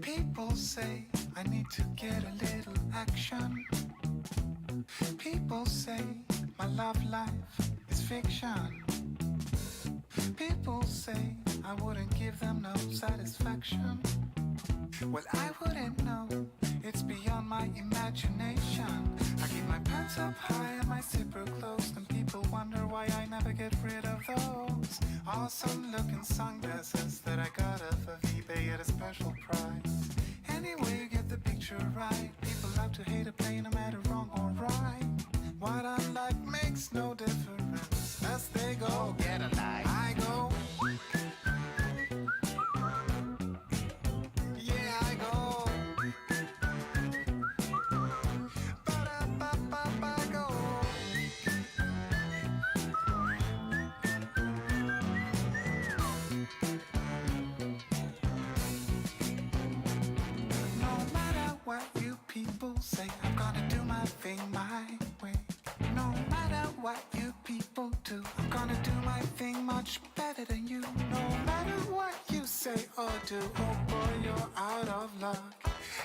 People say I need to get a little action. People say my love life is fiction. People say I wouldn't give them no satisfaction. Well, I wouldn't know, it's beyond my imagination. I keep my pants up high and my zipper closed, and people wonder why I never get rid of those awesome looking sunglasses that I got off of eBay at a special price. Anyway, you get the picture right. People love to hate a play no matter wrong or right. What I like makes no difference as they go. Get a life. I go. Yeah, I go. Ba-da-ba-ba-ba, go. No matter what you people say, I'm gonna do my thing my way. No matter what you people do, I'm gonna do my thing much better than you. No matter what you say or do, oh boy, you're out of luck.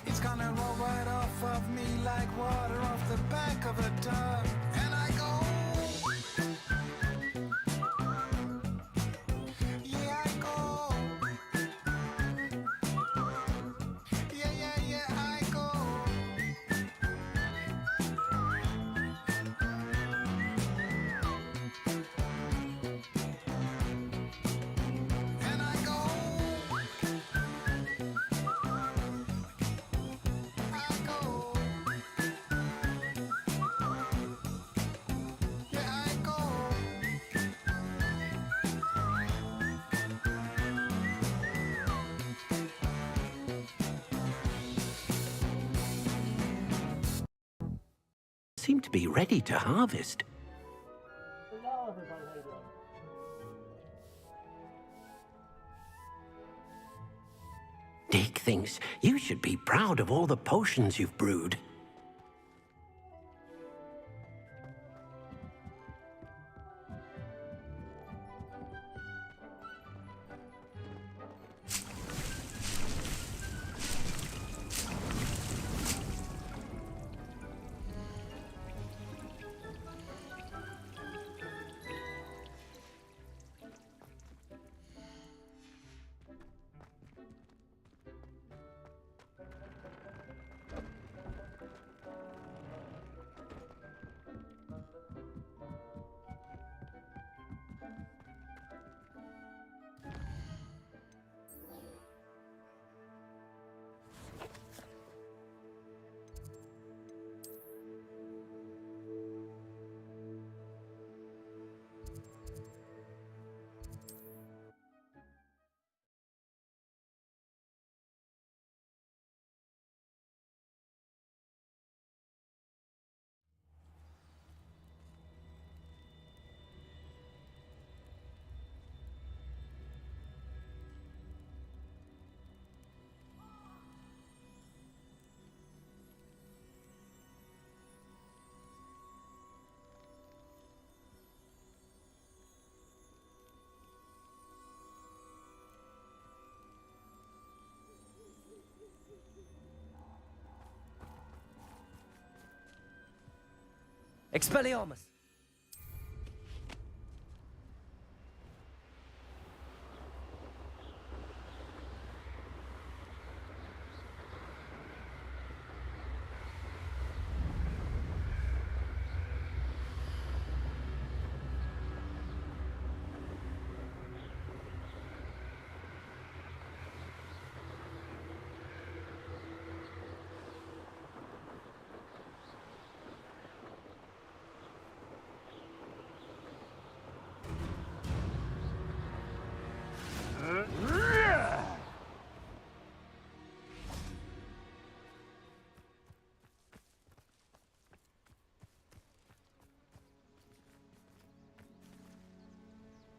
It's gonna roll right off of me like water off the back of a duck. And I go, yeah, I go. Yeah, yeah, yeah, I go. And I go. I go. Yeah, I go. Seem to be ready to harvest. Dick thinks you should be proud of all the potions you've brewed. Expelliarmus!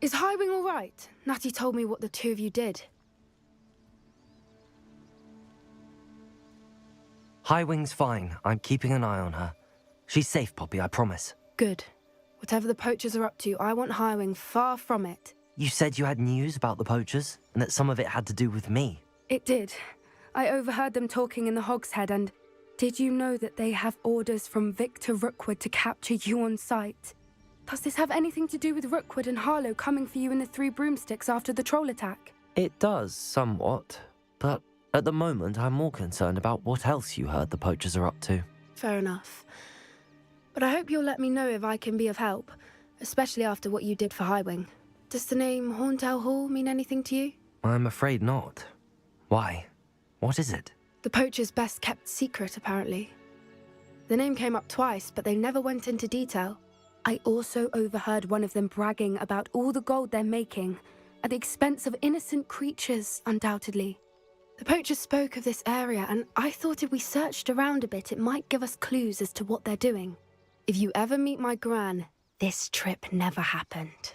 Is Highwing all right? Natty told me what the two of you did. Highwing's fine. I'm keeping an eye on her. She's safe, Poppy, I promise. Good. Whatever the poachers are up to, I want Highwing far from it. You said you had news about the poachers, and that some of it had to do with me. It did. I overheard them talking in the Hogshead, and did you know that they have orders from Victor Rookwood to capture you on sight? Does this have anything to do with Rookwood and Harlow coming for you in the Three Broomsticks after the troll attack? It does, somewhat. But at the moment, I'm more concerned about what else you heard the poachers are up to. Fair enough. But I hope you'll let me know if I can be of help, especially after what you did for Highwing. Does the name Horntail Hall mean anything to you? I'm afraid not. Why? What is it? The poacher's best kept secret, apparently. The name came up twice, but they never went into detail. I also overheard one of them bragging about all the gold they're making, at the expense of innocent creatures, undoubtedly. The poacher spoke of this area, and I thought if we searched around a bit, it might give us clues as to what they're doing. If you ever meet my gran, this trip never happened.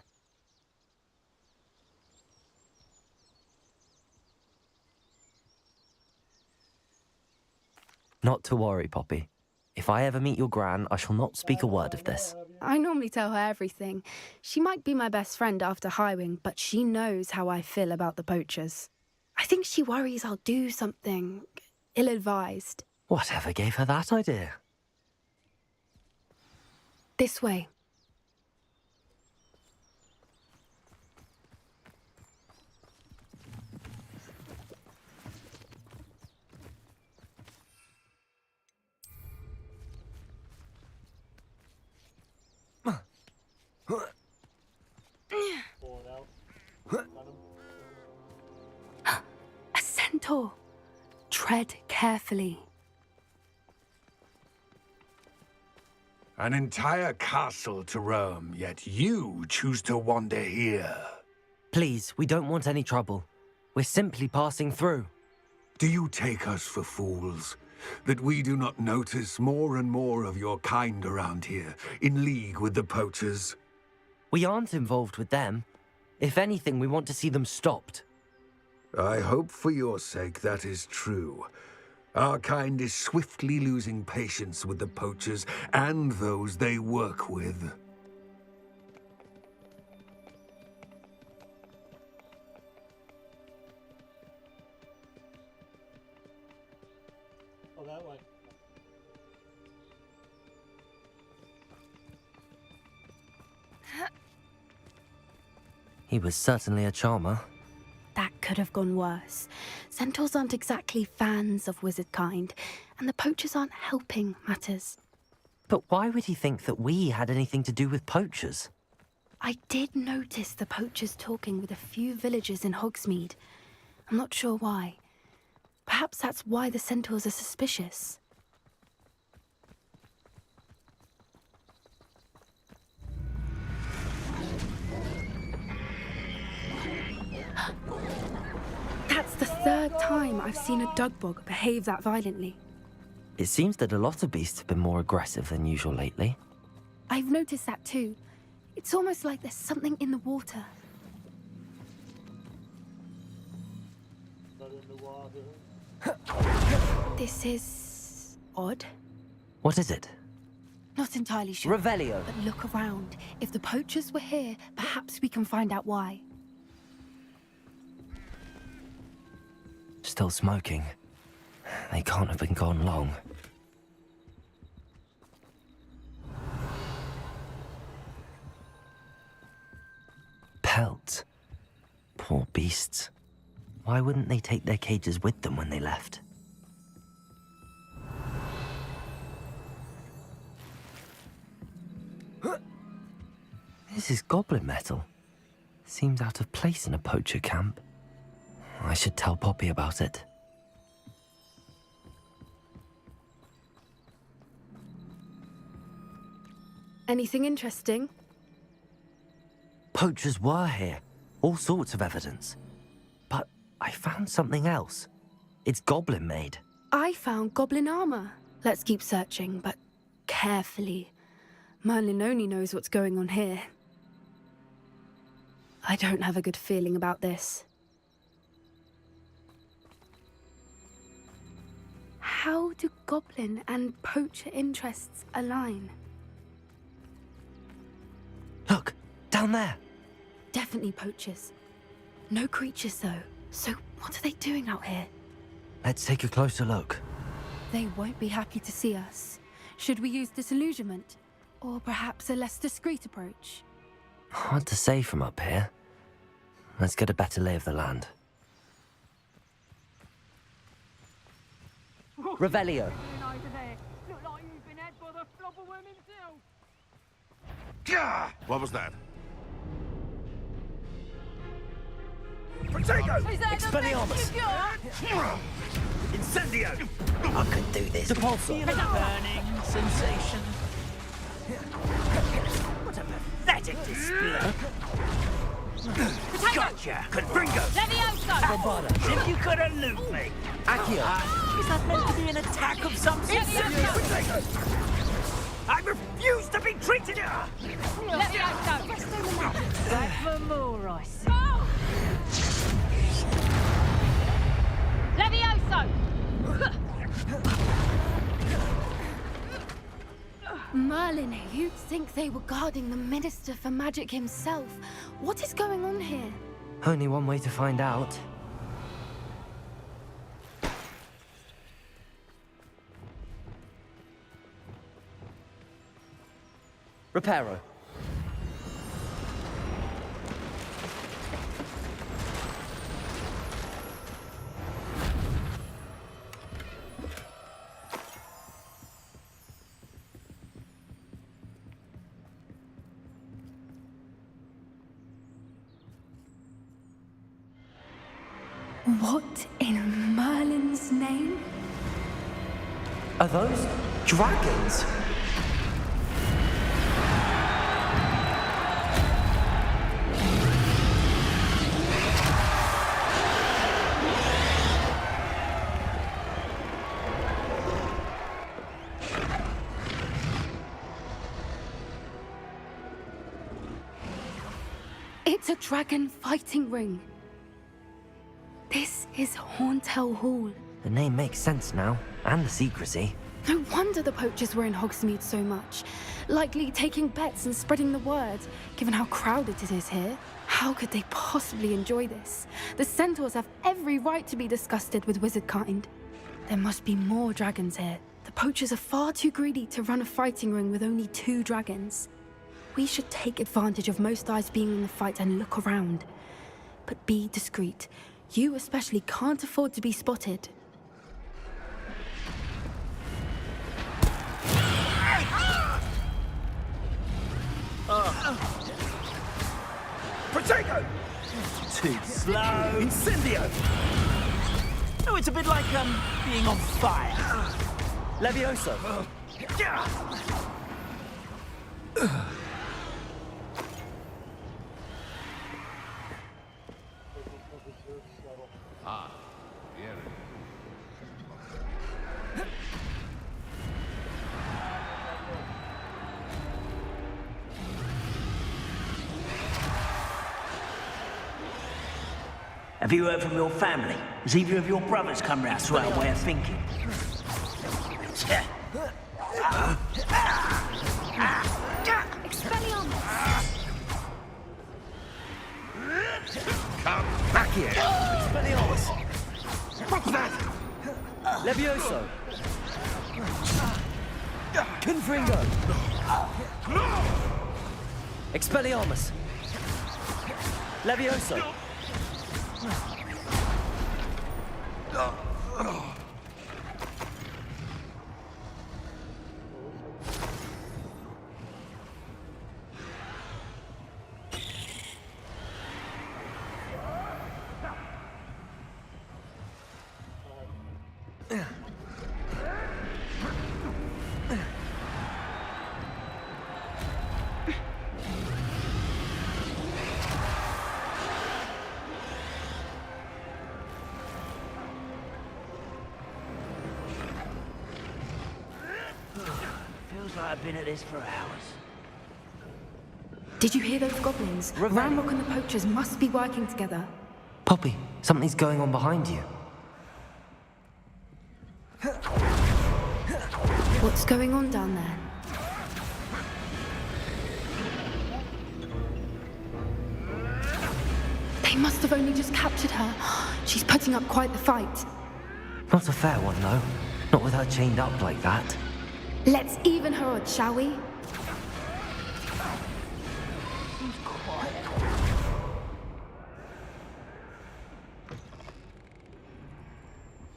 Not to worry, Poppy. If I ever meet your gran, I shall not speak a word of this. I normally tell her everything. She might be my best friend after Highwing, but she knows how I feel about the poachers. I think she worries I'll do something ill-advised. Whatever gave her that idea? This way. A centaur. Tread carefully. An entire castle to roam, yet you choose to wander here. Please, we don't want any trouble. We're simply passing through. Do you take us for fools? That we do not notice more and more of your kind around here, in league with the poachers? We aren't involved with them. If anything, we want to see them stopped. I hope for your sake that is true. Our kind is swiftly losing patience with the poachers and those they work with. Oh, that way. He was certainly a charmer. That could have gone worse. Centaurs aren't exactly fans of wizard kind, and the poachers aren't helping matters. But why would he think that we had anything to do with poachers? I did notice the poachers talking with a few villagers in Hogsmeade. I'm not sure why. Perhaps that's why the centaurs are suspicious. That's the third time I've seen a dugbog behave that violently. It seems that a lot of beasts have been more aggressive than usual lately. I've noticed that too. It's almost like there's something in the water. Not in the water. This is odd. What is it? Not entirely sure. Revelio. But look around. If the poachers were here, perhaps we can find out why. Still smoking. They can't have been gone long. Pelts. Poor beasts. Why wouldn't they take their cages with them when they left? This is goblin metal. Seems out of place in a poacher camp. I should tell Poppy about it. Anything interesting? Poachers were here. All sorts of evidence. But I found something else. It's goblin made. I found goblin armor. Let's keep searching, but carefully. Merlin only knows what's going on here. I don't have a good feeling about this. How do goblin and poacher interests align? Look, down there. Definitely poachers. No creatures, though. So what are they doing out here? Let's take a closer look. They won't be happy to see us. Should we use disillusionment? Or perhaps a less discreet approach? Hard to say from up here. Let's get a better lay of the land. Revelio. What was that? Expelliarmus! Incendio! I could do this. Depulso! Burning sensation. What a pathetic display. Gotcha! Confringo! Bombarda! If you could elude me! Accio! Is that meant to be an attack of some sort? I refuse to be treated! For more ice. Merlin, you'd think they were guarding the Minister for Magic himself. What is going on here? Only one way to find out. Reparo. What in Merlin's name? Are those dragons? It's a dragon fighting ring. This is Hauntel Hall. The name makes sense now, and the secrecy. No wonder the poachers were in Hogsmeade so much. Likely taking bets and spreading the word, given how crowded it is here. How could they possibly enjoy this? The centaurs have every right to be disgusted with wizard kind. There must be more dragons here. The poachers are far too greedy to run a fighting ring with only 2 dragons. We should take advantage of most eyes being in the fight and look around. But be discreet. You especially can't afford to be spotted. Protego! Too slow. Incendio! Oh, it's a bit like, being on fire. Levioso! Have you heard from your family? Has either of your brothers come round to our way of thinking? Come Back here! Expelliarmus! What was that? Levioso! Confringo! Expelliarmus! Levioso! Feels like I've been at this for hours. Did you hear those goblins? Ramrock and the poachers must be working together. Poppy, something's going on behind you. What's going on down there? They must have only just captured her. She's putting up quite the fight. Not a fair one, though. Not with her chained up like that. Let's even her odds, shall we?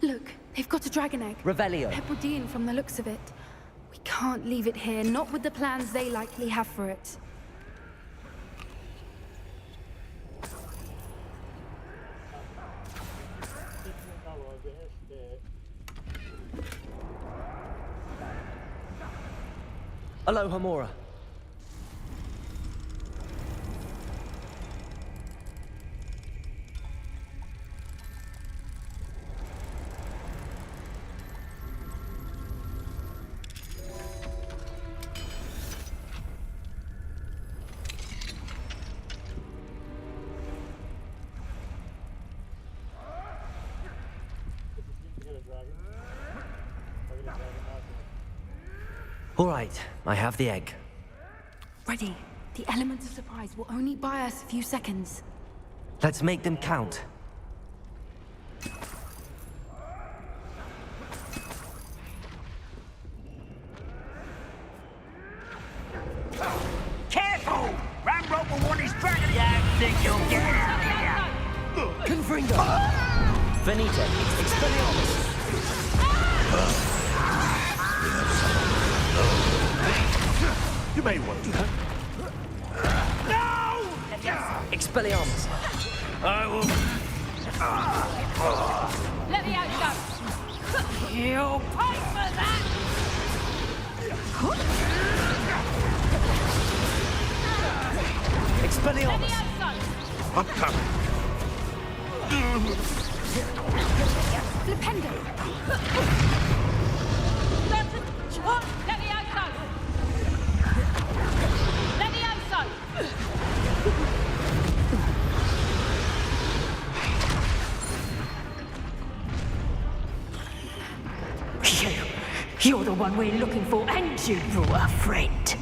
Look, they've got a dragon egg. Revelio. Hebridean from the looks of it. We can't leave it here, not with the plans they likely have for it. Aloha, Mora. All right, I have the egg. Ready. The element of surprise will only buy us a few seconds. Let's make them count. Careful! Ramrock will want his dragon. Don't think you'll get out of here. Confringo! Venita, Expelliarmus! You may want to. No! Expelliarmus! I will. Let me out, go. You'll Pay for that! Let me Expelliarmus! out, son. I'm coming. Flipendo! Let me out, son. Let me out, son. You're the one we're looking for, and you brought a friend.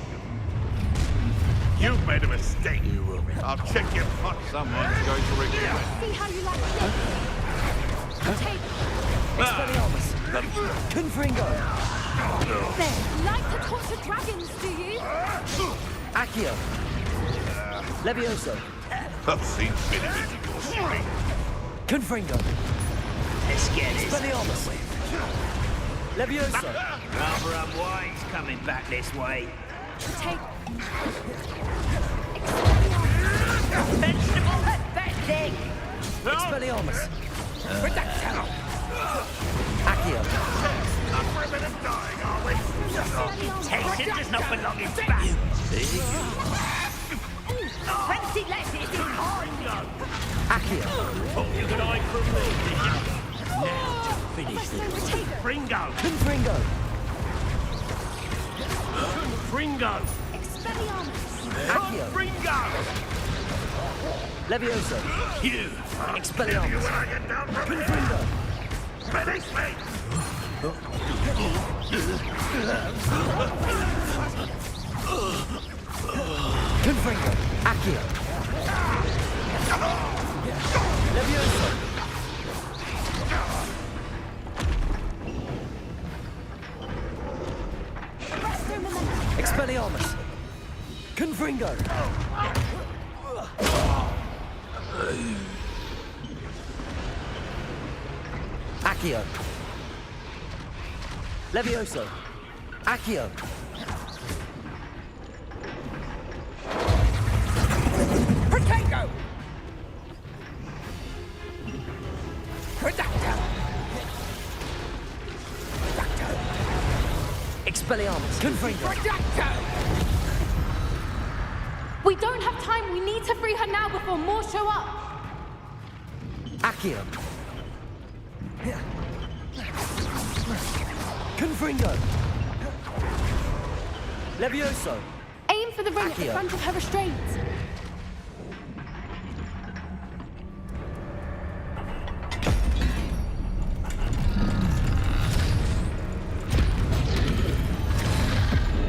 You've made a mistake. You will. I'll check your pot. Someone's going to regret it. See how you like it? Take Expelliarmus! Confringo! there. Like to torture dragons, do you? Accio! Levioso! I've seen many musical street. Confringo! Let's get this. Expelliarmus! Levioso! Rather unwise coming back this way. Take Vegetable pathetic! Expelliarmus! Accio! Up for a bit of dying, are we? Reputation does not belong in back. 20 less is in mine. Accio! You can hide from me, did you? Now to finish this. Ringo! Confringo! Ringo! Accio! Ringo! Levioso! You. Expelliarmus! When I get down from here. Confringo! Medics, mate. Confringo! Accio! Levioso! Expelliarmus! Confringo! Accio! Levioso! Accio! Protego! Producto! Expelliarmus! Confringo! We don't have time. We need to free her now before more show up. Accio! Confringo! Levioso! Aim for the ring at the Accio. front of her restraints.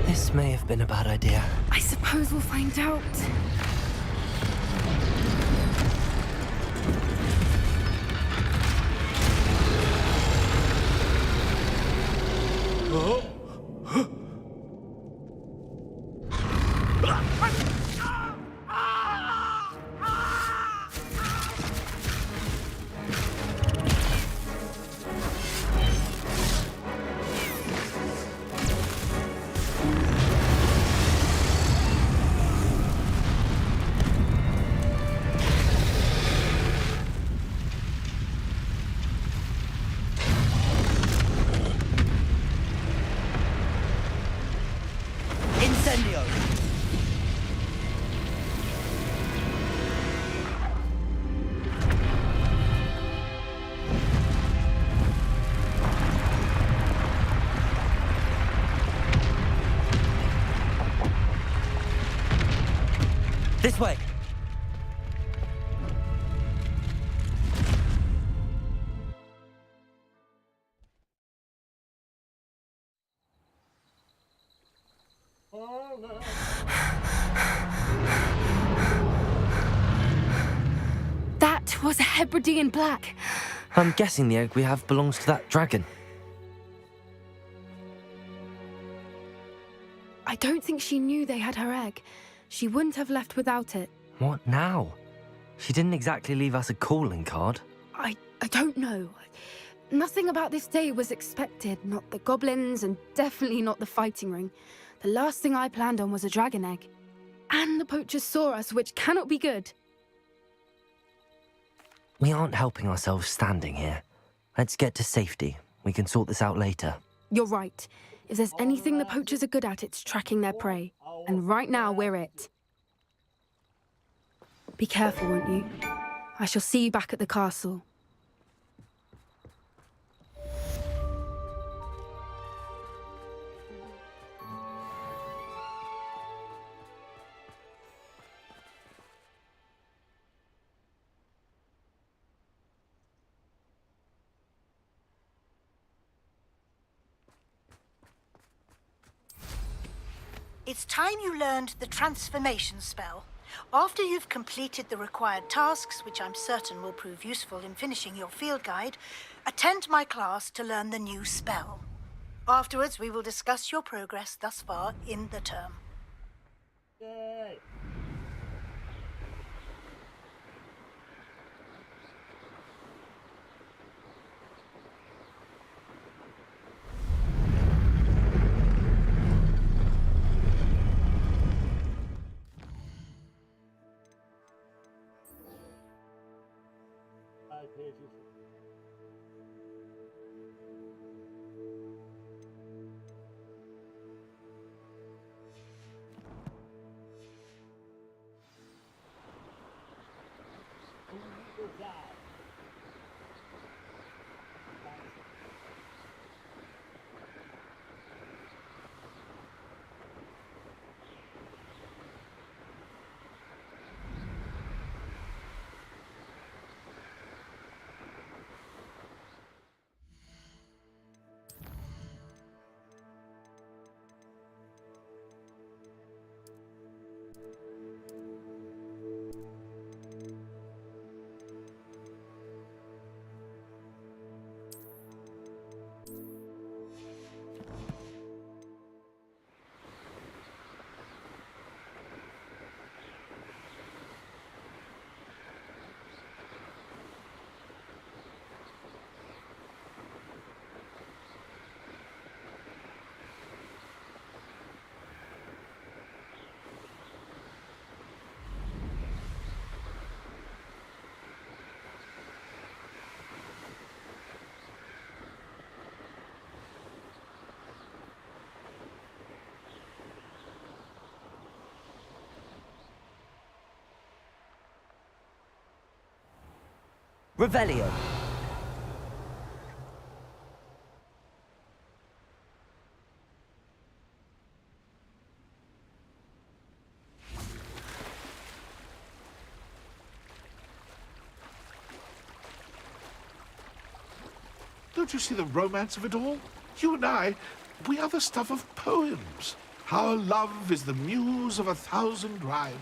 This may have been a bad idea. I suppose we'll find out. Incendio! This way. That was a Hebridean black. I'm guessing the egg we have belongs to that dragon. I don't think she knew they had her egg. She wouldn't have left without it. What now? She didn't exactly leave us a calling card. I don't know. Nothing about this day was expected. Not the goblins, and definitely not the fighting ring. The last thing I planned on was a dragon egg. And the poachers saw us, which cannot be good. We aren't helping ourselves standing here. Let's get to safety. We can sort this out later. You're right. If there's anything the poachers are good at, it's tracking their prey. And right now, we're it. Be careful, won't you? I shall see you back at the castle. It's time you learned the transformation spell. After you've completed the required tasks, which I'm certain will prove useful in finishing your field guide, attend my class to learn the new spell. Afterwards, we will discuss your progress thus far in the term. Yay! Revelio. Don't you see the romance of it all? You and I, we are the stuff of poems. Our love is the muse of 1,000 rhymes.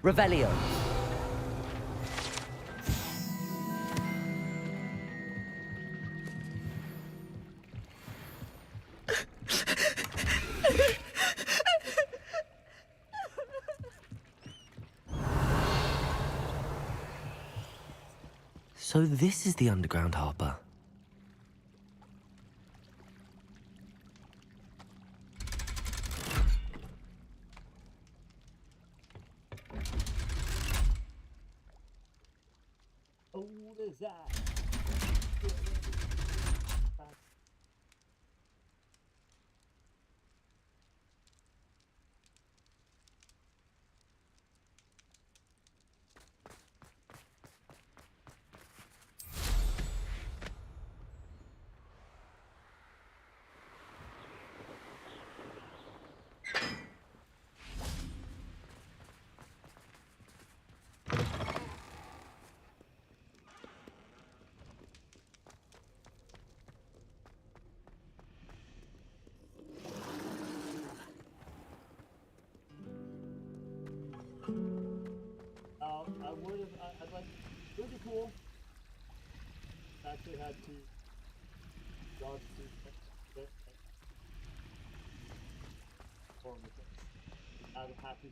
Revelio. So this is the underground harbour. Oh, there's that. I would have, I'd like, it would be cool. Actually had to dodge to I'm happy.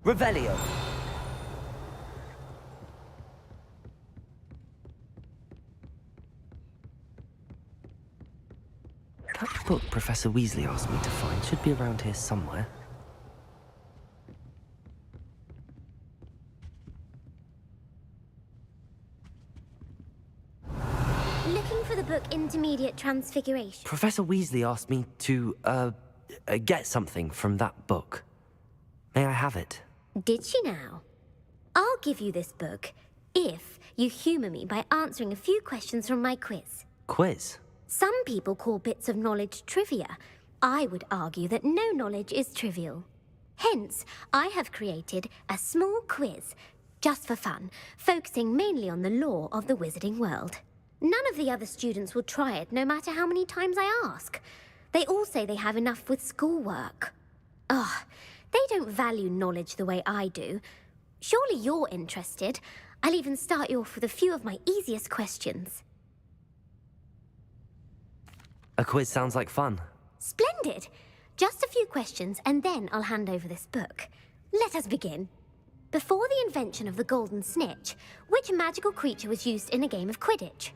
Revelio. That book Professor Weasley asked me to find should be around here somewhere. Looking for the book Intermediate Transfiguration. Professor Weasley asked me to, get something from that book. May I have it? Did she now? I'll give you this book if you humour me by answering a few questions from my quiz. Quiz? Some people call bits of knowledge trivia. I would argue that no knowledge is trivial. Hence, I have created a small quiz, just for fun, focusing mainly on the lore of the wizarding world. None of the other students will try it, no matter how many times I ask. They all say they have enough with schoolwork. Ugh, they don't value knowledge the way I do. Surely you're interested. I'll even start you off with a few of my easiest questions. A quiz sounds like fun. Splendid! Just a few questions, and then I'll hand over this book. Let us begin. Before the invention of the golden snitch, which magical creature was used in a game of Quidditch?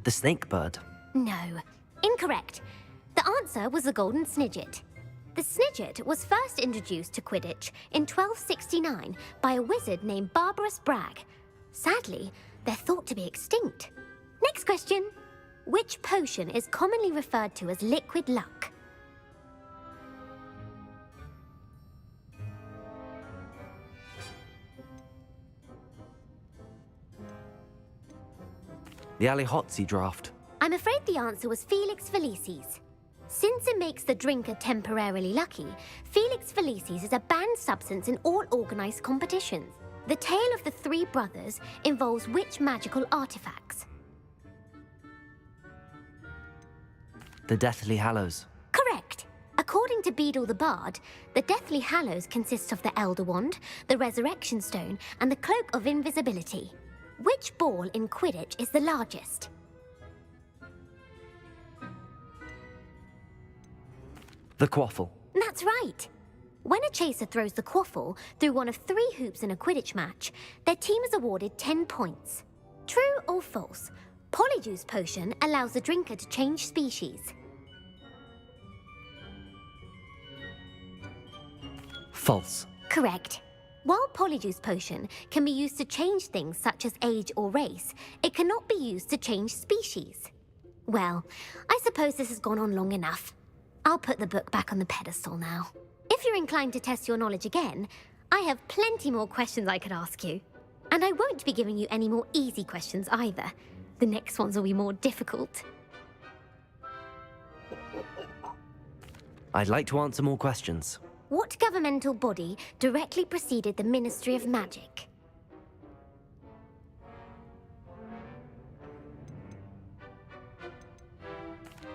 The snake bird. No. Incorrect. The answer was the golden snidget. The snidget was first introduced to Quidditch in 1269 by a wizard named Barbarous Bragg. Sadly, they're thought to be extinct. Next question. Which potion is commonly referred to as liquid luck? The Allihotzi draft. I'm afraid the answer was Felix Felicis. Since it makes the drinker temporarily lucky, Felix Felicis is a banned substance in all organized competitions. The tale of the three brothers involves which magical artifacts? The Deathly Hallows. Correct. According to Beedle the Bard, the Deathly Hallows consists of the Elder Wand, the Resurrection Stone, and the Cloak of Invisibility. Which ball in Quidditch is the largest? The quaffle. That's right. When a chaser throws the quaffle through one of 3 hoops in a Quidditch match, their team is awarded 10 points. True or false? Polyjuice potion allows the drinker to change species. False. Correct. While Polyjuice potion can be used to change things such as age or race, it cannot be used to change species. Well, I suppose this has gone on long enough. I'll put the book back on the pedestal now. If you're inclined to test your knowledge again, I have plenty more questions I could ask you. And I won't be giving you any more easy questions either. The next ones will be more difficult. I'd like to answer more questions. What governmental body directly preceded the Ministry of Magic?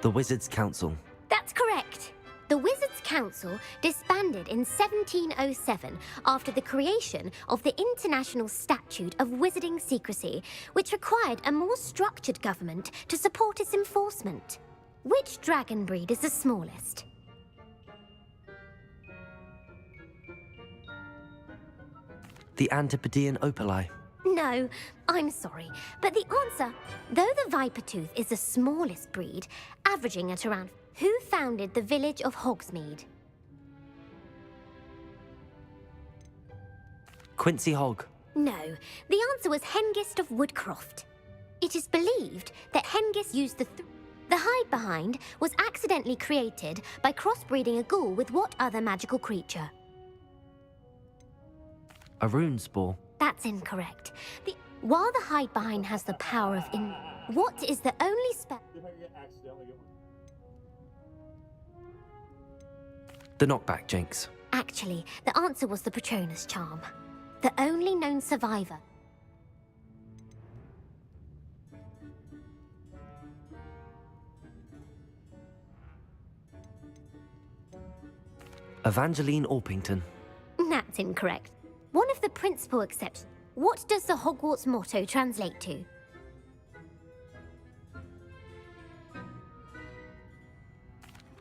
The Wizards' Council. That's correct. The Wizards' Council disbanded in 1707 after the creation of the International Statute of Wizarding Secrecy, which required a more structured government to support its enforcement. Which dragon breed is the smallest? The Antipodean Opali. No, I'm sorry, but the answer, though the Vipertooth is the smallest breed, averaging at around... Who founded the village of Hogsmeade? Quincy Hogg. No, the answer was Hengist of Woodcroft. It is believed that Hengist used the hide-behind was accidentally created by crossbreeding a ghoul with what other magical creature? A rune spore. That's incorrect. While the hide-behind has the power of what is the only spell... If I get accidentally get one. The knockback jinx. Actually, the answer was the Patronus charm. The only known survivor. Evangeline Orpington. That's incorrect. One of the principal exceptions. What does the Hogwarts motto translate to?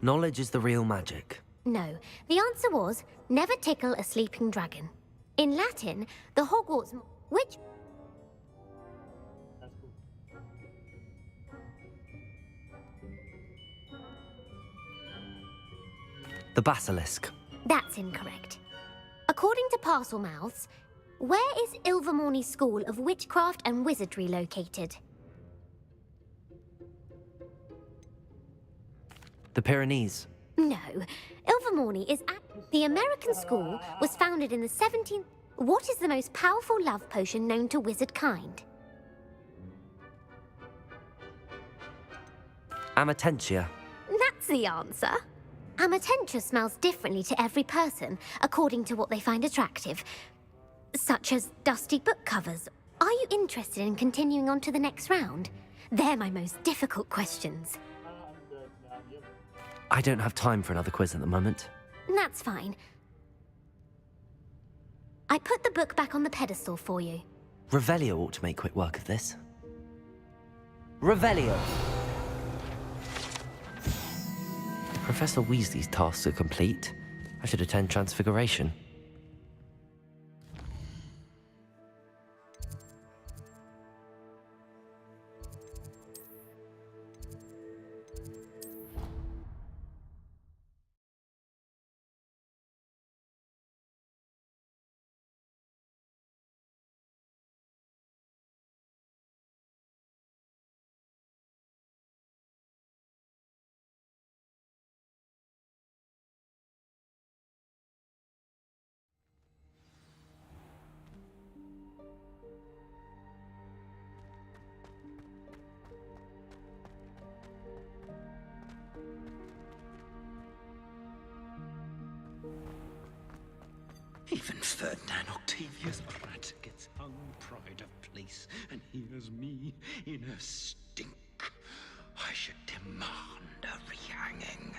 Knowledge is the real magic. No, the answer was, never tickle a sleeping dragon. In Latin, the Hogwarts... Which... That's cool. The basilisk. That's incorrect. According to Parselmouths, where is Ilvermorny School of Witchcraft and Wizardry located? The Pyrenees. No, Ilvermorny is at... The American school was founded in the 17th... What is the most powerful love potion known to wizard kind? Amatentia. That's the answer. Amatentia smells differently to every person, according to what they find attractive, such as dusty book covers. Are you interested in continuing on to the next round? They're my most difficult questions. I don't have time for another quiz at the moment. That's fine. I put the book back on the pedestal for you. Revelio ought to make quick work of this. Revelio! Professor Weasley's tasks are complete. I should attend Transfiguration. Even Ferdinand Octavius Pratt gets hung pride of place, and here's me in a stink. I should demand a rehanging.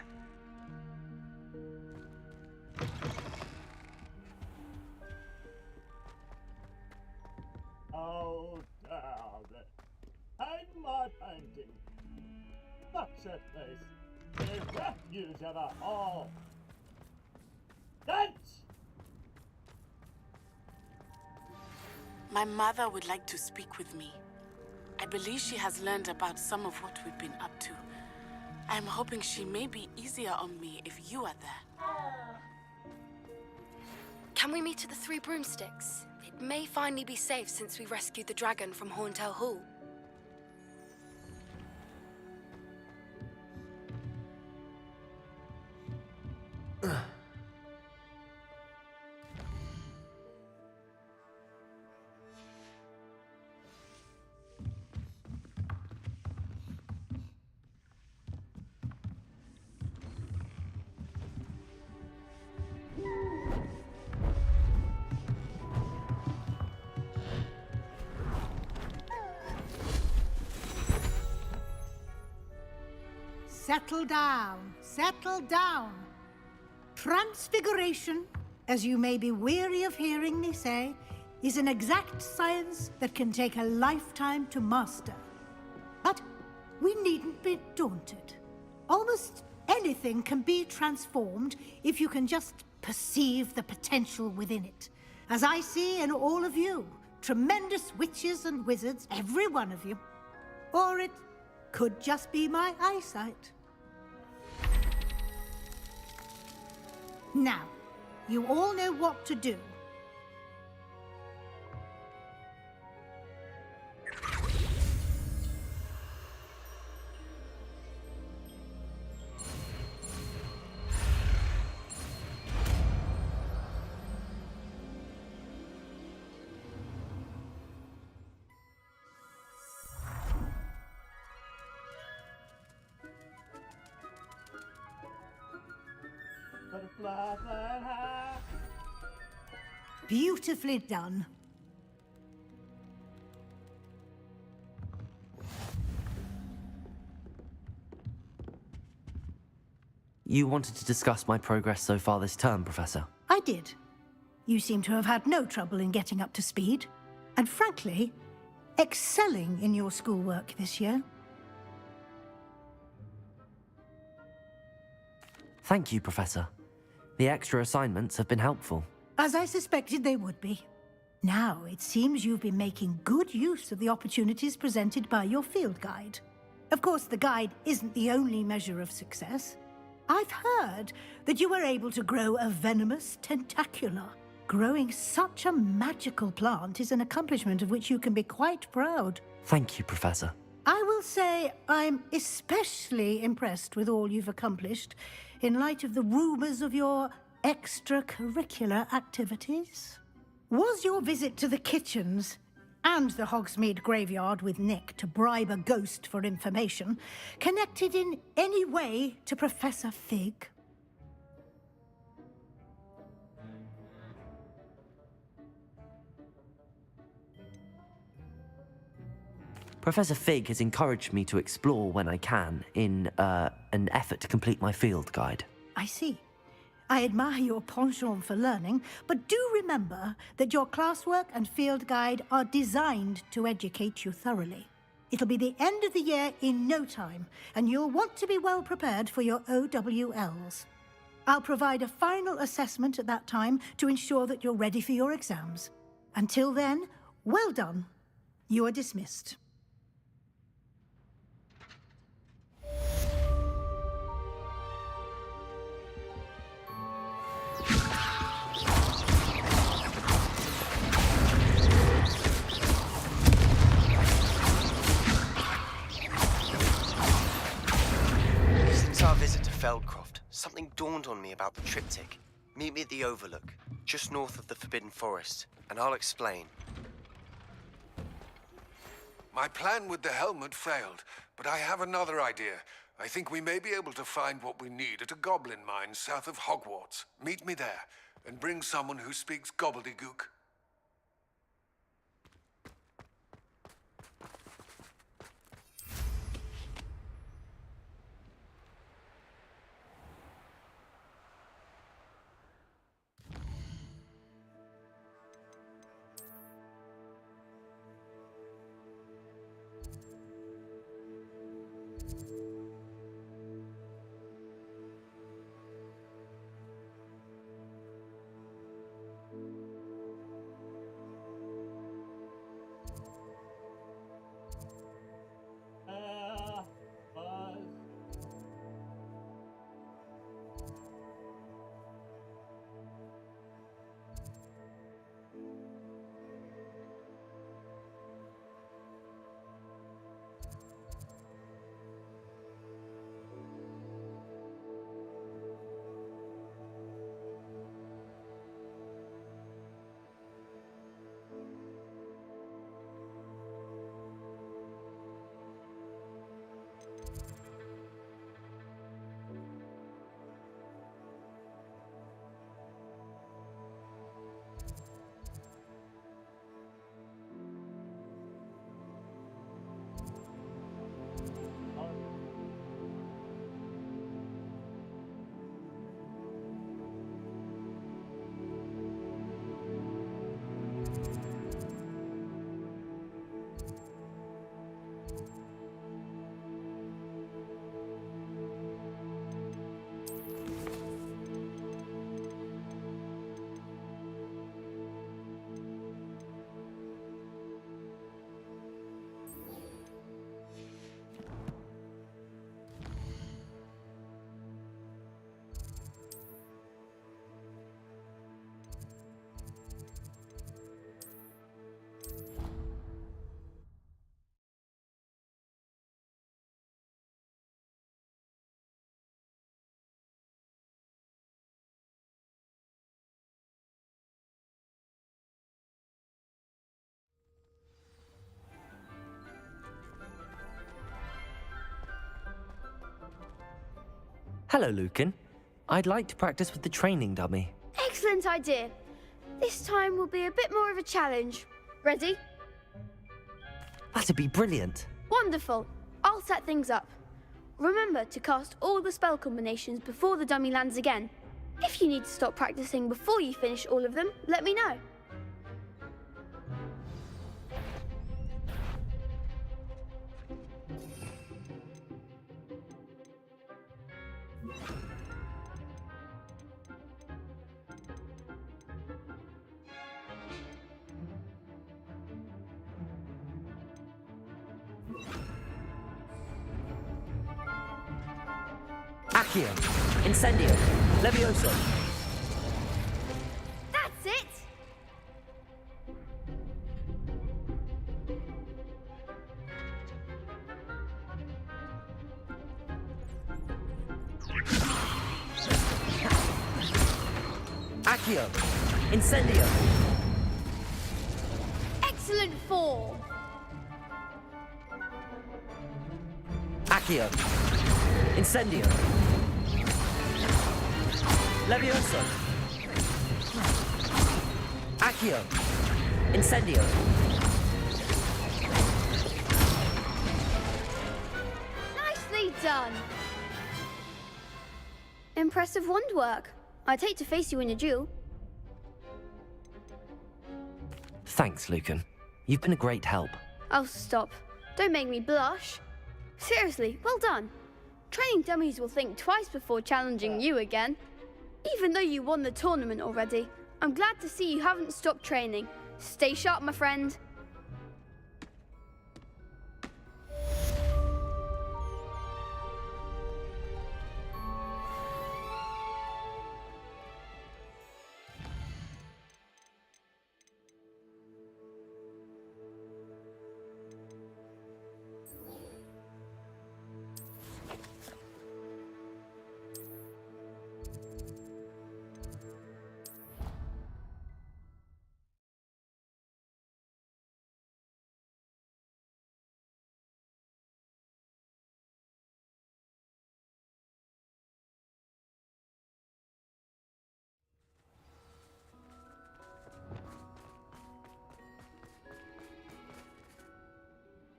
Oh, damn it. Hang my painting. Fuck that place. bjudsarna av. Dance! My mother would like to speak with me. I believe she has learned about some of what we've been up to. I am hoping she may be easier on me if you are there. Can we meet at the Three Broomsticks? It may finally be safe since we rescued the dragon from Horntail Hall. Settle down, settle down. Transfiguration, as you may be weary of hearing me say, is an exact science that can take a lifetime to master. But we needn't be daunted. Almost anything can be transformed if you can just perceive the potential within it. As I see in all of you, tremendous witches and wizards, every one of you. Or it could just be my eyesight. Now, you all know what to do. Butterfly flying high. Beautifully done. You wanted to discuss my progress so far this term, Professor? I did. You seem to have had no trouble in getting up to speed. And frankly, excelling in your schoolwork this year. Thank you, Professor. The extra assignments have been helpful. As I suspected they would be. Now, it seems you've been making good use of the opportunities presented by your field guide. Of course, the guide isn't the only measure of success. I've heard that you were able to grow a venomous tentacula. Growing such a magical plant is an accomplishment of which you can be quite proud. Thank you, Professor. I will say I'm especially impressed with all you've accomplished in light of the rumors of your extracurricular activities. Was your visit to the kitchens and the Hogsmeade graveyard with Nick to bribe a ghost for information connected in any way to Professor Fig? Professor Fig has encouraged me to explore when I can in an effort to complete my field guide. I see. I admire your penchant for learning, but do remember that your classwork and field guide are designed to educate you thoroughly. It'll be the end of the year in no time, and you'll want to be well prepared for your OWLs. I'll provide a final assessment at that time to ensure that you're ready for your exams. Until then, well done. You are dismissed. Since our visit to Feldcroft, something dawned on me about the triptych. Meet me at the Overlook, just north of the Forbidden Forest, and I'll explain. My plan with the helmet failed, but I have another idea. I think we may be able to find what we need at a goblin mine south of Hogwarts. Meet me there, and bring someone who speaks gobbledygook. Hello, Lucan. I'd like to practice with the training dummy. Excellent idea. This time will be a bit more of a challenge. Ready? That'd be brilliant. Wonderful. I'll set things up. Remember to cast all the spell combinations before the dummy lands again. If you need to stop practicing before you finish all of them, let me know. Accio, Incendio, Levioso. That's it! Accio, Incendio. Excellent form! Accio, Incendio. Levioso. Accio, Incendio. Nicely done! Impressive wand work. I'd hate to face you in a duel. Thanks, Lucan. You've been a great help. Oh, stop. Don't make me blush. Seriously, well done. Training dummies will think twice before challenging you again. Even though you won the tournament already, I'm glad to see you haven't stopped training. Stay sharp, my friend.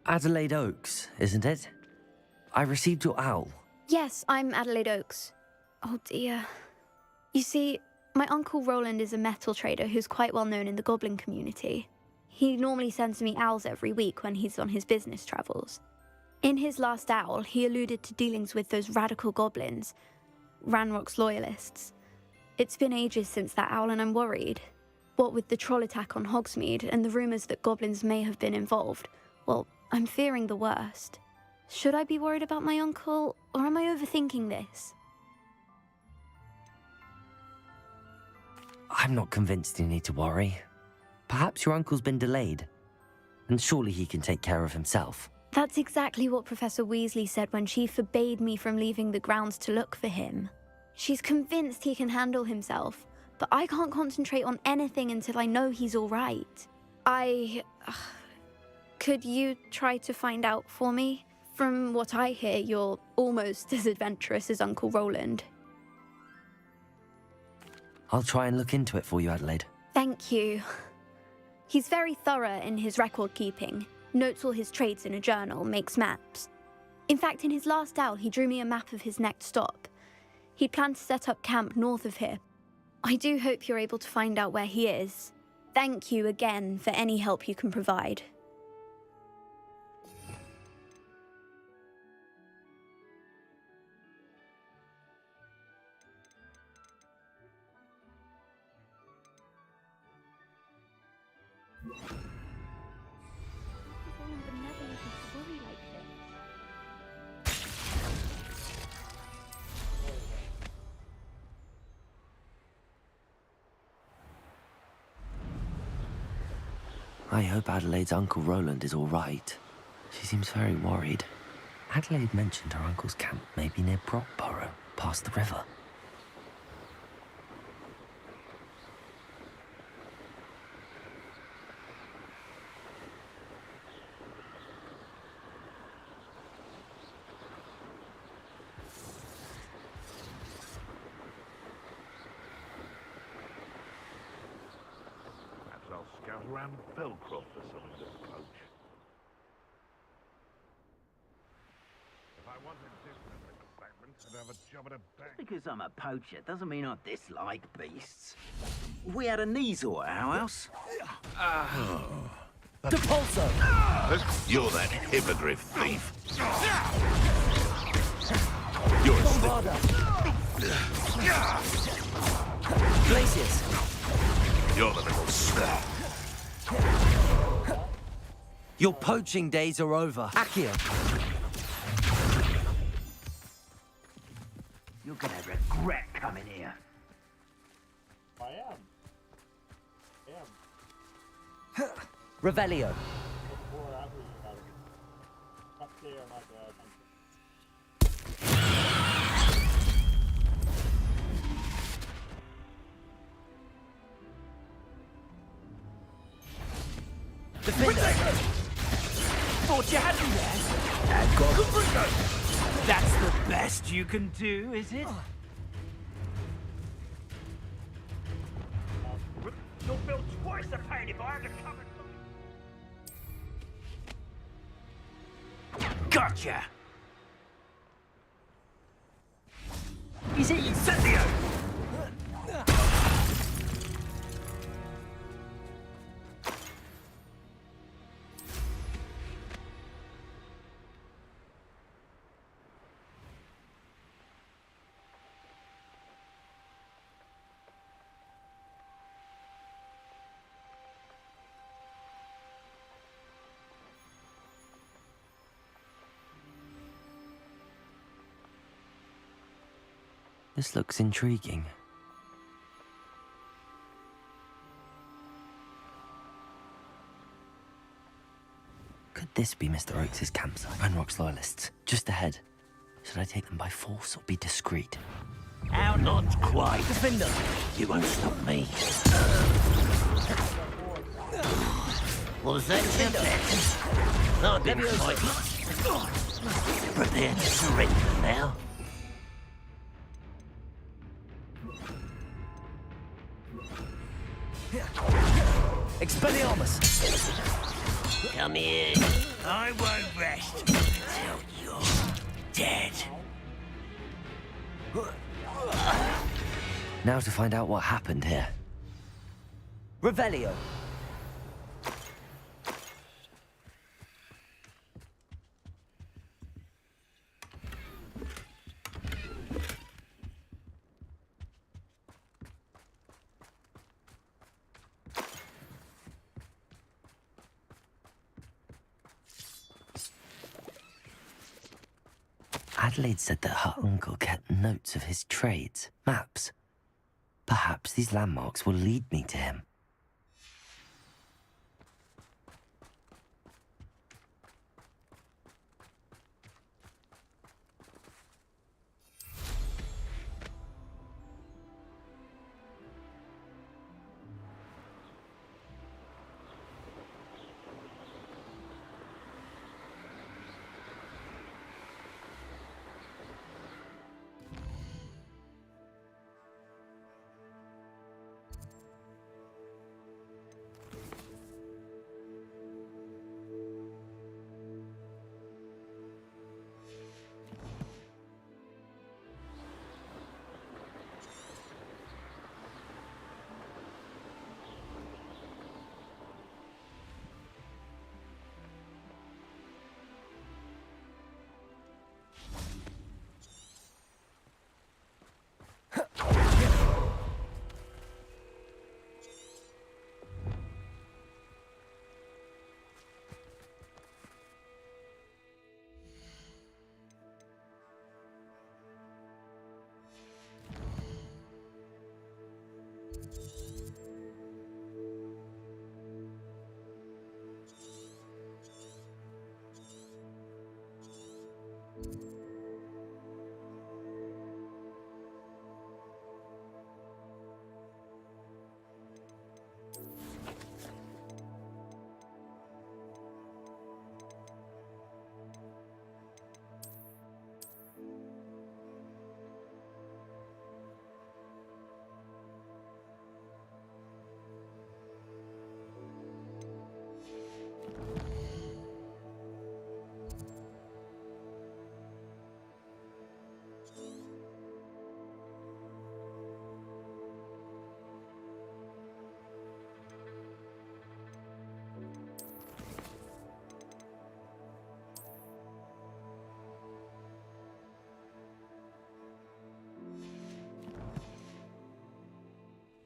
Adelaide Oaks, isn't it? I received your owl. Yes, I'm Adelaide Oaks. Oh dear. You see, my uncle Roland is a metal trader who's quite well known in the goblin community. He normally sends me owls every week when he's on his business travels. In his last owl, he alluded to dealings with those radical goblins, Ranrock's loyalists. It's been ages since that owl and I'm worried. What with the troll attack on Hogsmeade and the rumours that goblins may have been involved, well, I'm fearing the worst. Should I be worried about my uncle, or am I overthinking this? I'm not convinced you need to worry. Perhaps your uncle's been delayed, and surely he can take care of himself. That's exactly what Professor Weasley said when she forbade me from leaving the grounds to look for him. She's convinced he can handle himself, but I can't concentrate on anything until I know he's all right. Could you try to find out for me? From what I hear, you're almost as adventurous as Uncle Roland. I'll try and look into it for you, Adelaide. Thank you. He's very thorough in his record keeping, notes all his trades in a journal, makes maps. In fact, in his last owl, he drew me a map of his next stop. He planned to set up camp north of here. I do hope you're able to find out where he is. Thank you again for any help you can provide. I hope Adelaide's Uncle Roland is all right. She seems very worried. Adelaide mentioned her uncle's camp may be near Brockborough, past the river. scout around Feldcroft for something to poach. If I wanted different excitement, I'd have a job at a bank. Because I'm a poacher doesn't mean I dislike beasts. We had a Kneasel at our house. Depulso! You're that hippogriff thief. You're a Bombarda! Glacius! You're the little slut. Your poaching days are over. Accio! You're gonna regret coming here. I am. Revelio. Before or after you got it. Up there, my bad. Defender! Thought you had me there. That's the best you can do, is it? You'll feel twice the pain if I have to come and... Gotcha! Is it Incendio? This looks intriguing. Could this be Mr. Oakes' campsite? Ranrock's loyalists, just ahead. Should I take them by force or be discreet? How not quite. Defender! You won't stop me. Was that your bet? I've been quite... Prepare to surrender now. Expelliarmus! Come here. I won't rest until you're dead. Now to find out what happened here. Revelio! Adelaide said that her uncle kept notes of his trades, maps. Perhaps these landmarks will lead me to him.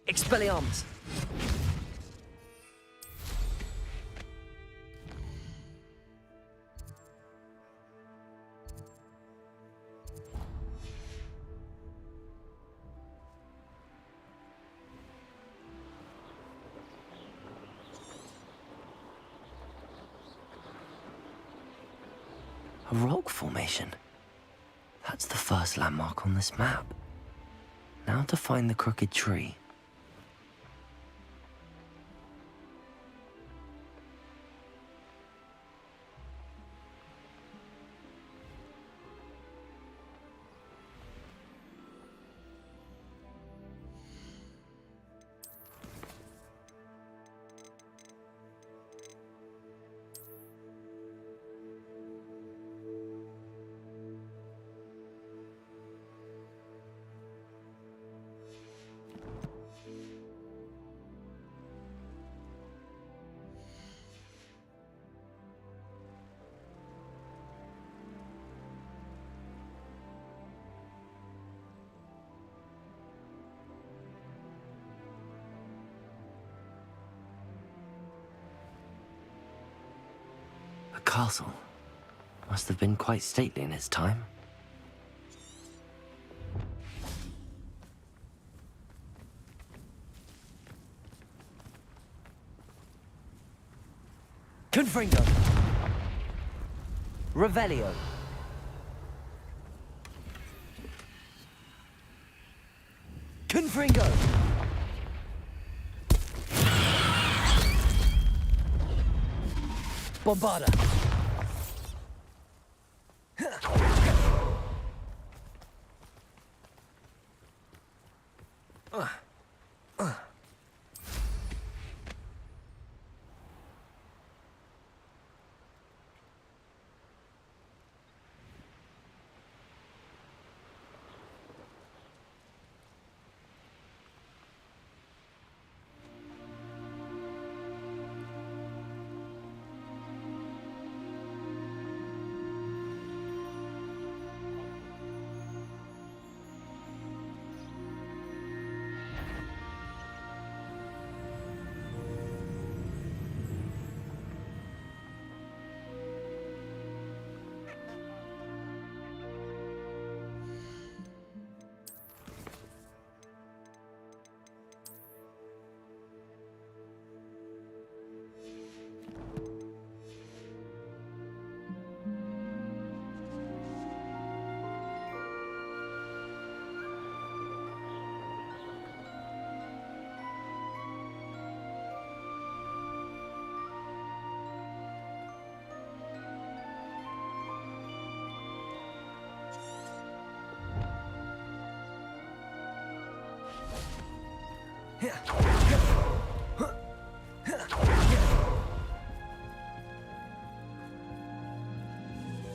Expelliarmus! A rock formation. That's the first landmark on this map. Now to find the crooked tree. A castle. Must have been quite stately in its time. Confringo! Revelio! Confringo! Bombarda!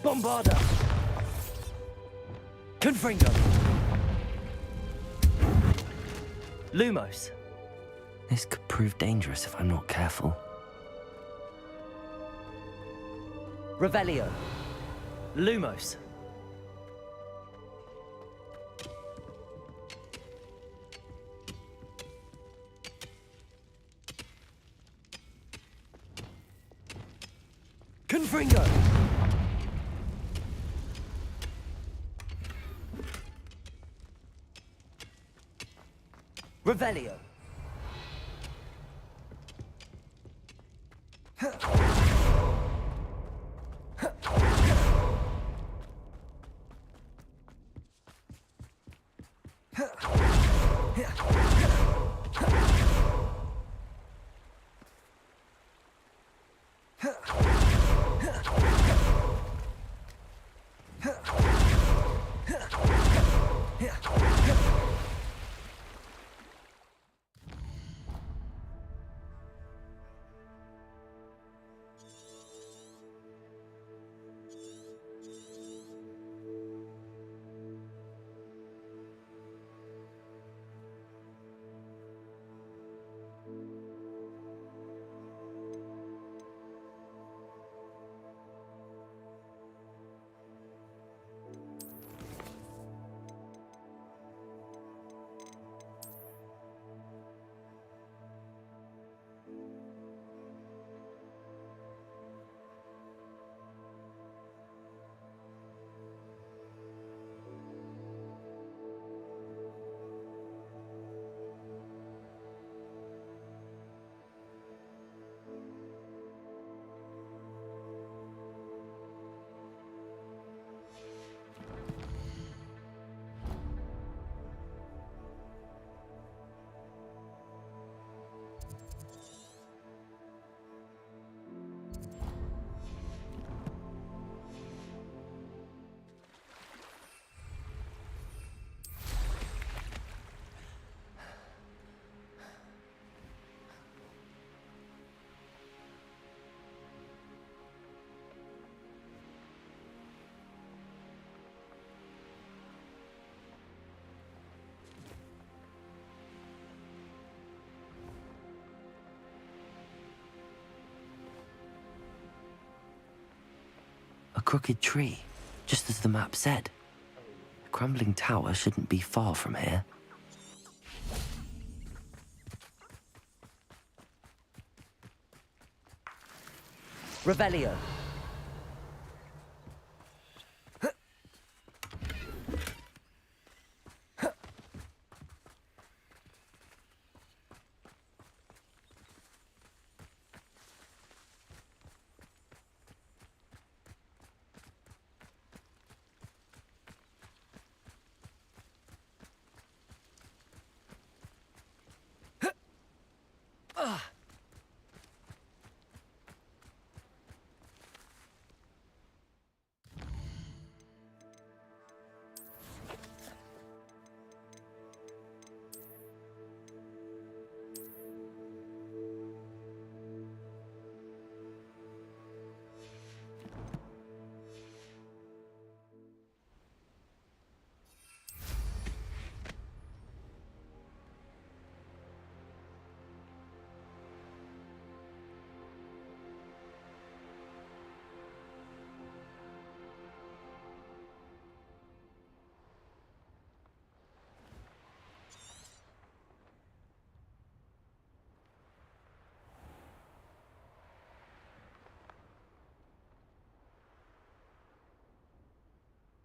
Bombarda! Confringo! Lumos! This could prove dangerous if I'm not careful. Revelio! Lumos! Confringo! Revelio! crooked tree, just as the map said. The crumbling tower shouldn't be far from here. Revelio.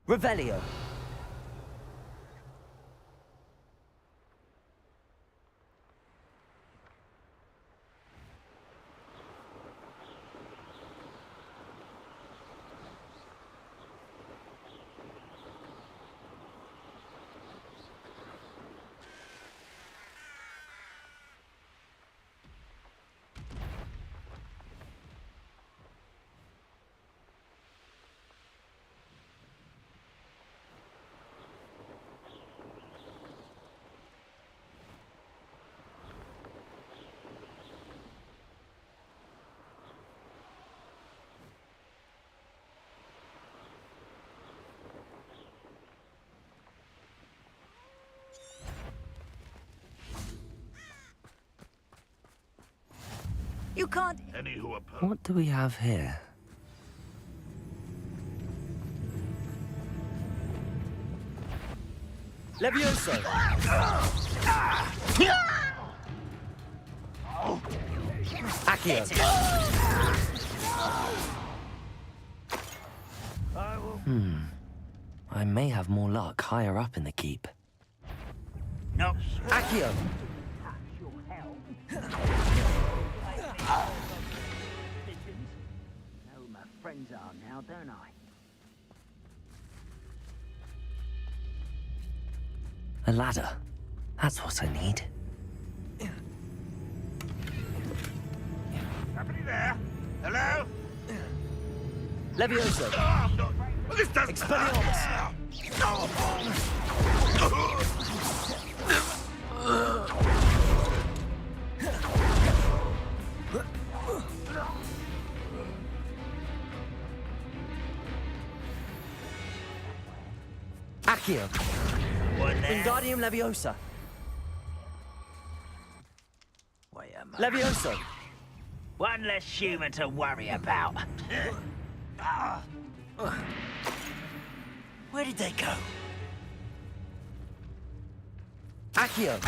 Revelio. You can't... Any who oppose. What do we have here? Levioso. Accio. I may have more luck higher up in the keep. No. Accio. Know who my friends are now, don't I? A ladder. That's what I need. Somebody there? Hello? Levioso. Oh, no. Well, this doesn't... Expelliarmus. Accio. Wingardium Leviosa. Wait a moment. Levioso. One less human to worry about. Where did they go? Accio.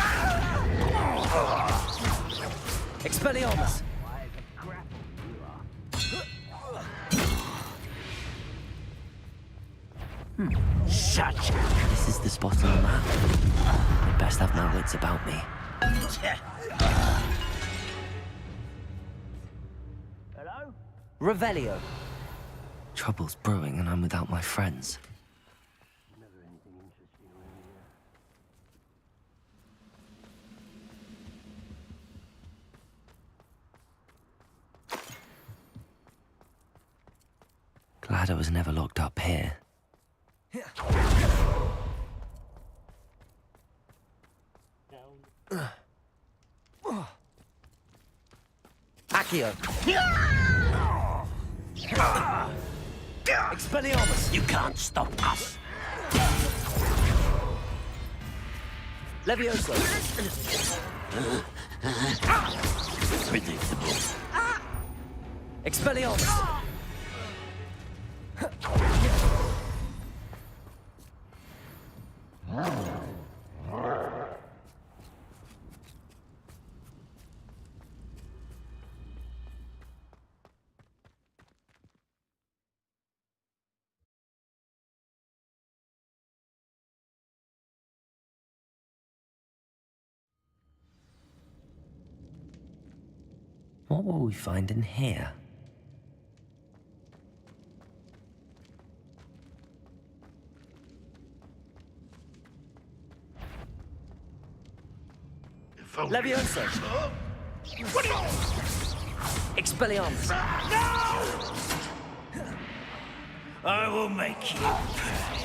Expelliarmus. Why, the grapple you are. Such. This is the spot on the map. I'd best have my wits about me. Hello? Revelio. Trouble's brewing and I'm without my friends. Glad I was never locked up here. Accio. Expelliarmus. You can't stop us. Levioso. Predictable. Expelliarmus. What will we find in here? Levioso! Expelliarmus! No! I will make you pay.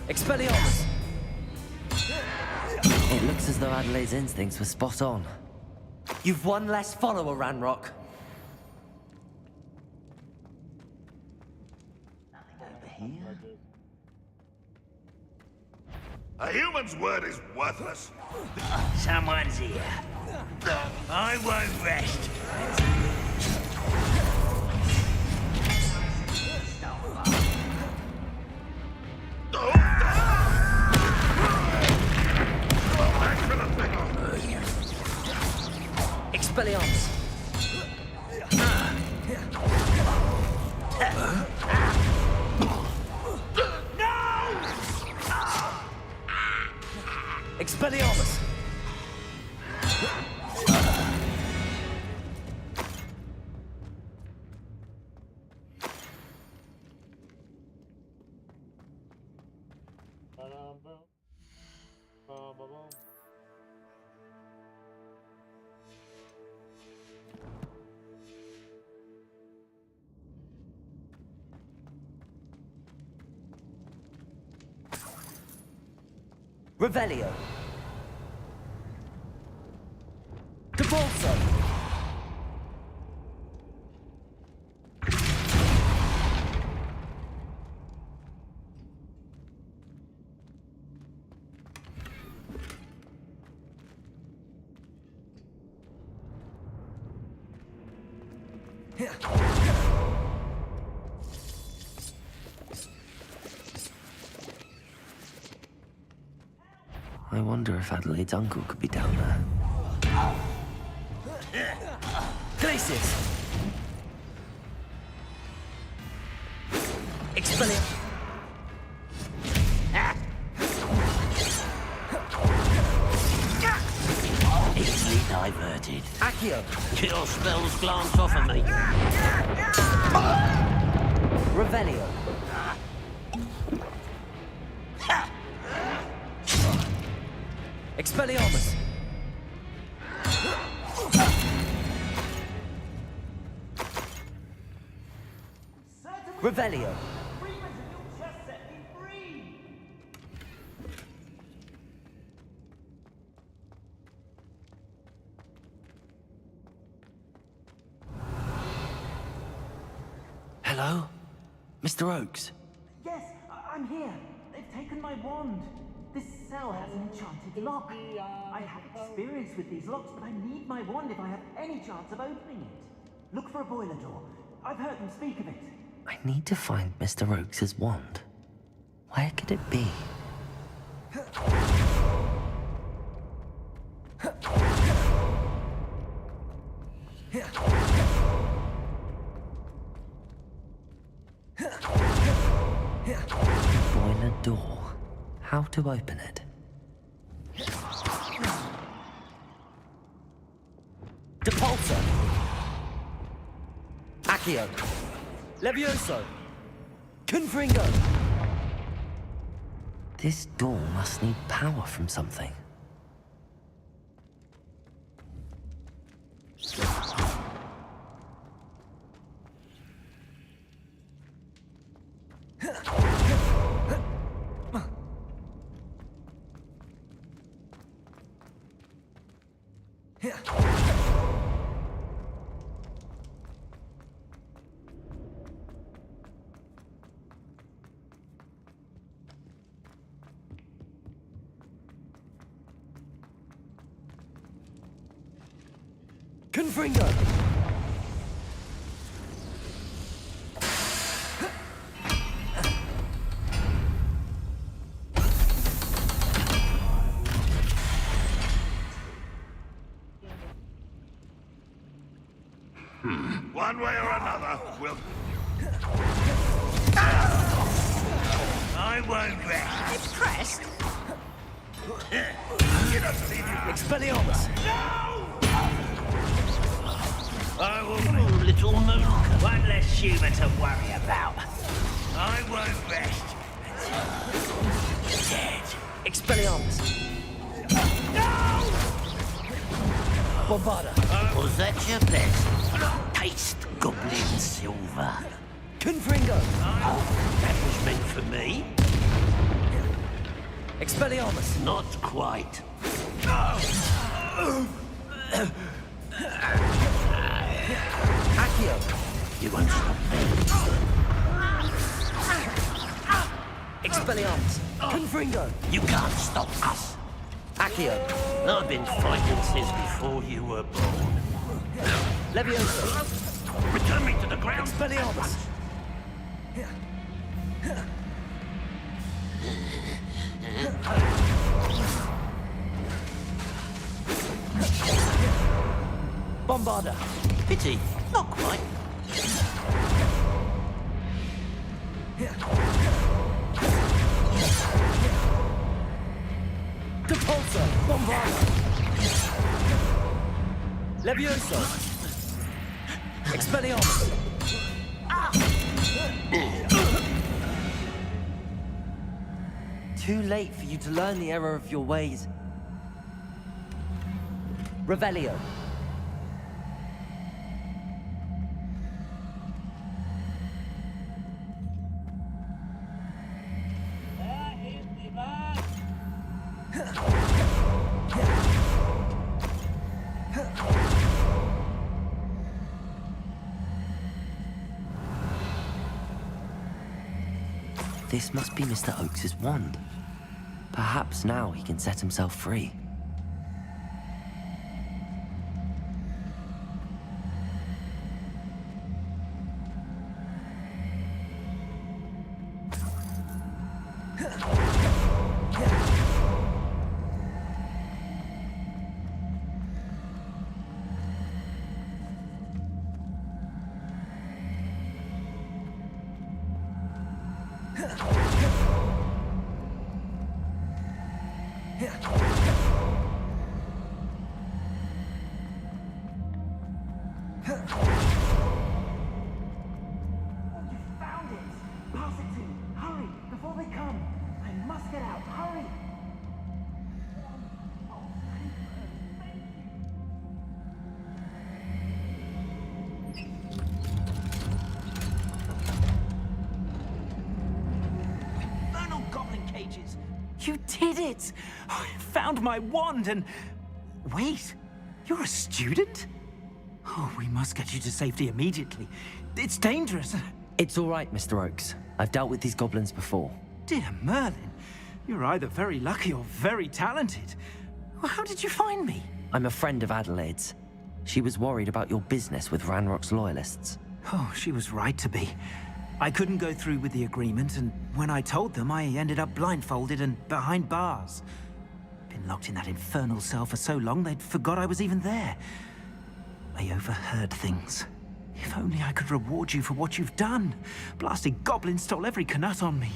Expelliarmus! It looks as though Adelaide's instincts were spot on. You've one less follower, Ranrock. A human's word is worthless. Someone's here. I won't rest. Expelliarmus! Expelliarmus! Revelio. Devolso. I wonder if Adelaide's uncle could be down there. Glacius! Expelliarmus! Easily diverted. Accio! Your spells glance off of me. Revelio. Expelliarmus! Revelio. Hello? Mr. Oakes? Yes, I'm here. They've taken my wand. This cell has an enchanted lock. I have experience with these locks, but I need my wand if I have any chance of opening it. Look for a boiler door. I've heard them speak of it. I need to find Mr. Oakes' wand. Where could it be? Boiler door. How to open it? Depulso. Accio. Levioso. Confringo. This door must need power from something. Confringo. One way or another, we'll... I won't rest. Impressed? Expelliarmus! I will bring little Moon. One less human to worry about. I won't rest. Dead. Expelliarmus! Bombarda! Was that your best? Taste goblin silver. Confringo! That was meant for me. Expelliarmus! Not quite. Accio! You won't stop me. Expelliarmus! Confringo! You can't stop us. Accio! I've been fighting since before you were born. Levioso! Return me to the ground. Expelliarmus! Bombarda! Pity. Not quite. Depulso! Bombarda! Levioso! Expelliarmus! Too late for you to learn the error of your ways. Revelio. This must be Mr. Oakes's wand. Perhaps now he can set himself free. You did it! I found my wand and... Wait, you're a student? Oh, we must get you to safety immediately. It's dangerous. It's all right, Mr. Oakes. I've dealt with these goblins before. Dear Merlin, you're either very lucky or very talented. Well, how did you find me? I'm a friend of Adelaide's. She was worried about your business with Ranrock's loyalists. Oh, she was right to be. I couldn't go through with the agreement, and when I told them, I ended up blindfolded and behind bars. Been locked in that infernal cell for so long, they'd forgot I was even there. I overheard things. If only I could reward you for what you've done. Blasted goblins stole every Knut on me.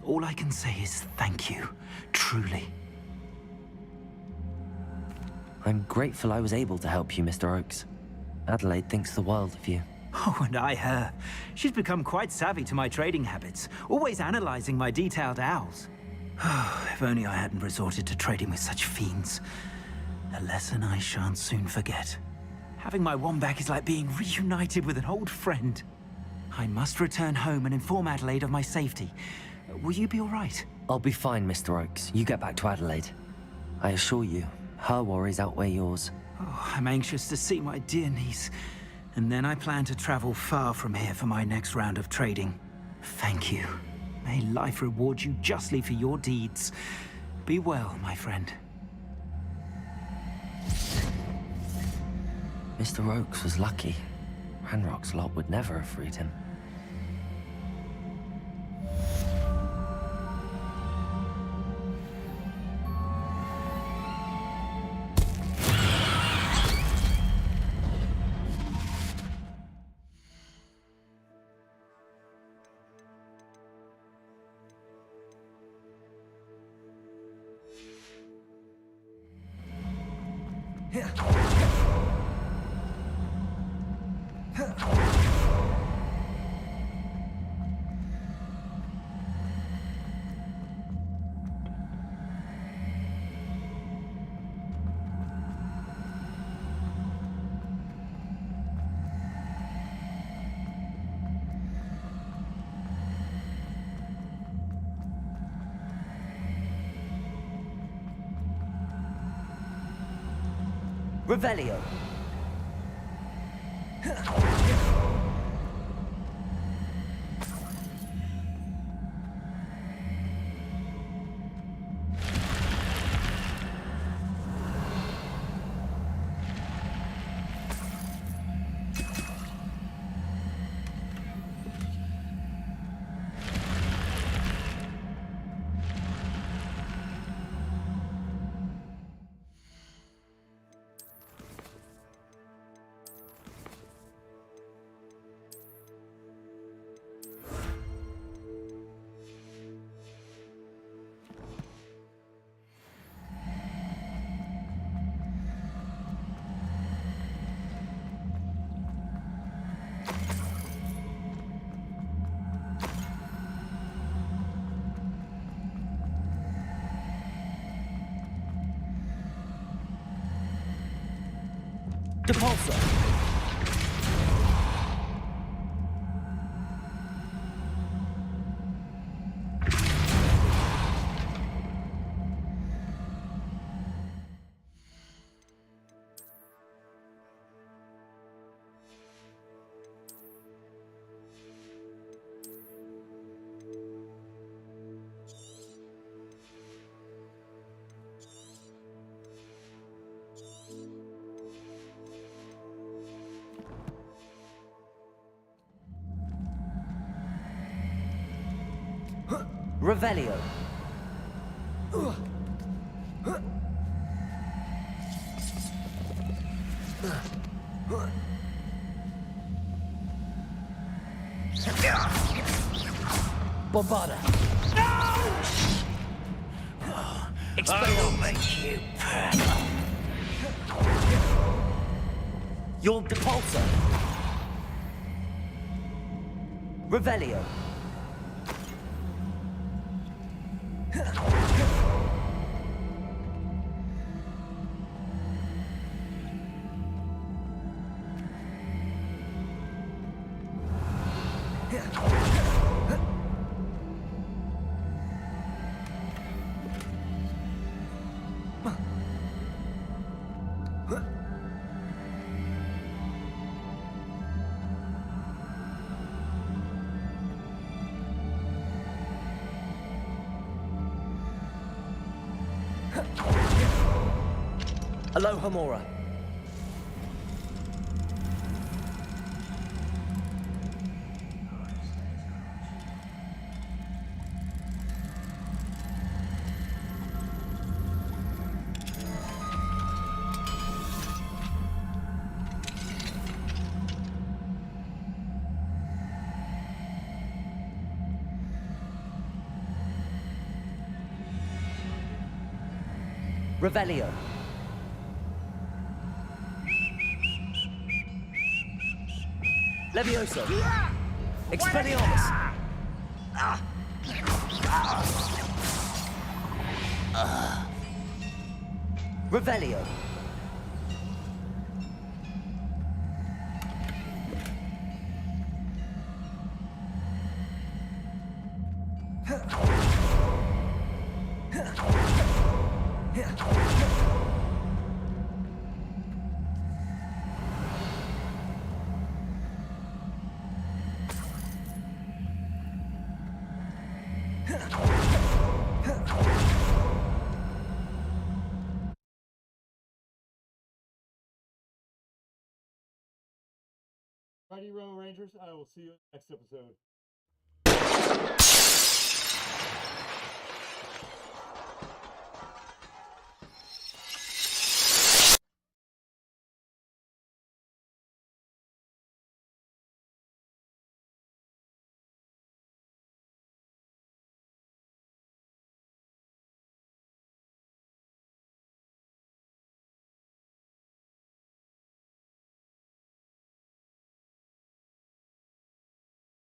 All I can say is thank you, truly. I'm grateful I was able to help you, Mr. Oakes. Adelaide thinks the world of you. Oh, and I her. She's become quite savvy to my trading habits, always analyzing my detailed owls. If only I hadn't resorted to trading with such fiends. A lesson I shan't soon forget. Having my wand back is like being reunited with an old friend. I must return home and inform Adelaide of my safety. Will you be all right? I'll be fine, Mr. Oakes. You get back to Adelaide. I assure you, her worries outweigh yours. Oh, I'm anxious to see my dear niece. And then I plan to travel far from here for my next round of trading. Thank you. May life reward you justly for your deeds. Be well, my friend. Mr. Oakes was lucky. Ranrock's lot would never have freed him. Revelio. Depulsor. Revelio. Bombarda. I will make you purple. Your Depulsor. Revelio. Aloha Mora. Revelio. Levioso. Expelliarmus. Revelio. Righty, Row Rangers, I will see you next episode.